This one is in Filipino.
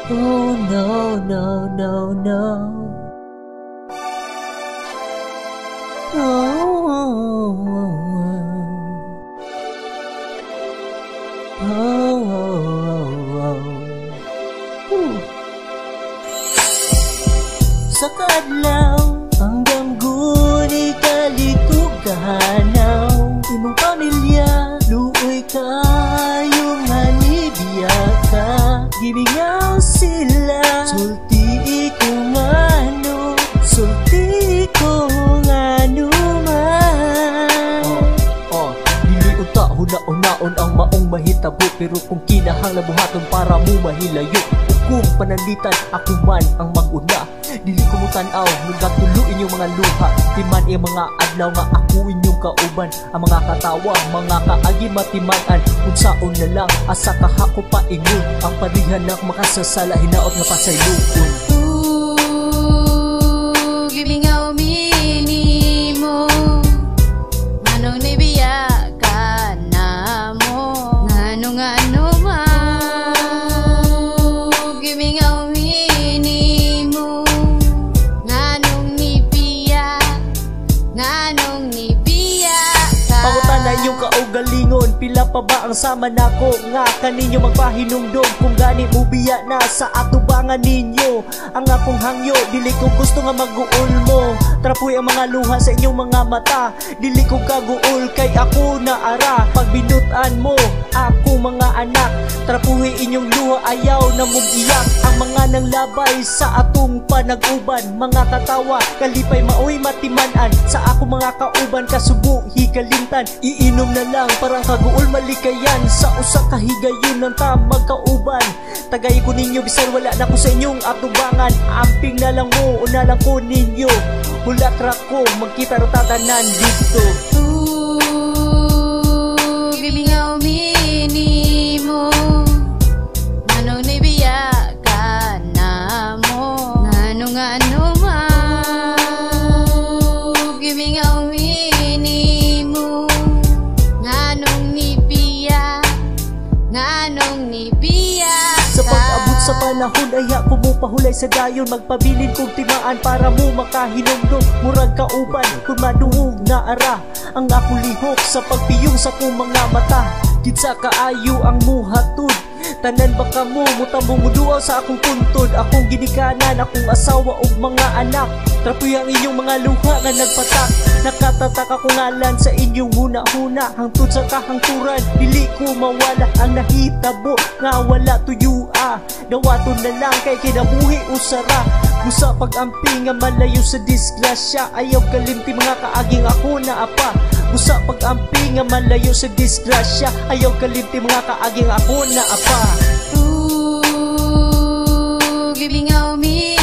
Oh no, no, no, no. Oh, sa kadlaw hanggang guni kalikuganaw imong pamilya luoy kayo nga nibiyak ka gibingaw sila sulti ko ngano sulti ko ngano man dili unta huna-unaon ang maong mahitabo pero kung kinahanglan buhaton para mo mahilayo kung panalitan ako man ang maguna dili ko mo tan-aw nagatulo inyong mga luha di man ang mga adlaw nga ako inyong kauban ang mga katawa mga kaagi matiman-an kung saon na lang asa kaha ko paingon ang parihan na makasasala hinaot nga pasayloon gibingaw mini mo manong nibiya ka na mo ngano man gibingaw mini mo nganong nibiya ka pangutan na inyong kaugalingon pila pa ba ang sama nako nga kaninyo magpahinumdom kung gani mo biya na sa atubangan ninyo ang akong hangyo dili ko gusto nga mag-uol mo trapoy ang mga luha sa inyong mga mata dili ko kaguol kay ako na ara pagbinutan mo ako mga anak trapuhi inyong luha ayaw na mong iyak ang mga nang labay sa atong panag-uban mga katawa kalipay maoy matiman-an sa ako mga kauban kasubo hikalimtan iinom na lang parang kaguol malikayan sa usa ka higayon ng tamag kauban tagay ko ninyo bisan wala na ko sa inyong atubangan amping na lang mo una lang ko ninyo hulat ra ko magkita ra tatanan dito gibingaw mini mo manong nibiya ka na mo ngano man gibingaw mini mo nganong nibiya sa pag-abot sa panahon ay ako mo pahulay sa dayon magpabilin kong timaan para mo makahinumdum murag kauban kung maduog na ara ang ako lihok sa pagpiyong sa kong mga mata kitsa kaayo ang muhatod tanan baka mo mutambong muduaw sa akong puntod akong ginikanan akong asawa ug mga anak trapoy ang inyong mga luha nga nagpatak nakatatak ako ngalan sa inyong huna-huna hangtod sa kahangturan dili ko mawala ang nahitabo nga wala tuyua dawaton na lang kay kinabuhi usara busa pag-ampi nga malayo sa disgrasya ayaw kalimti mga kaaging ako na apa busa pag-ampi nga malayo sa disgrasya ayaw kalimti mga kaaging ako na apa gibingaw mi